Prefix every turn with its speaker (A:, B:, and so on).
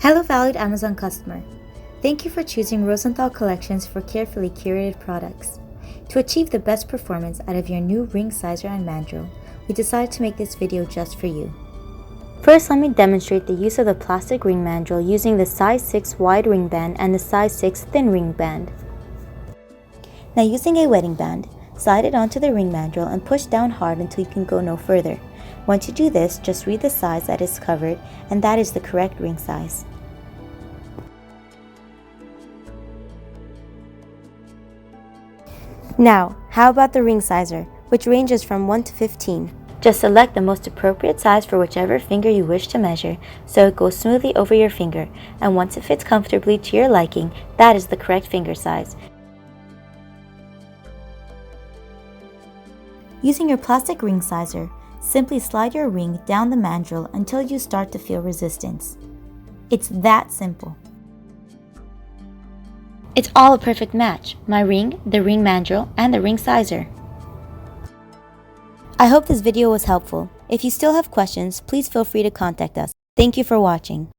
A: Hello valued Amazon customer. Thank you for choosing Rosenthal Collections for carefully curated products. To achieve the best performance out of your new ring Sizer and Mandrel, we decided to make this video just for you. First, let me demonstrate the use of the plastic ring mandrel using the size 6 wide ring band and the size 6 thin ring band. Now using a wedding band, slide it onto the ring mandrel and push down hard until you can go no further. Once you do this, just read the size that is covered, and that is the correct ring size. Now, how about the ring sizer, which ranges from 1 to 15? Just select the most appropriate size for whichever finger you wish to measure, so it goes smoothly over your finger, and once it fits comfortably to your liking, that is the correct finger size. Using your plastic ring sizer, simply slide your ring down the mandrel until you start to feel resistance. It's that simple. It's all a perfect match, my ring, the ring mandrel, and the ring sizer. I hope this video was helpful. If you still have questions, please feel free to contact us. Thank you for watching.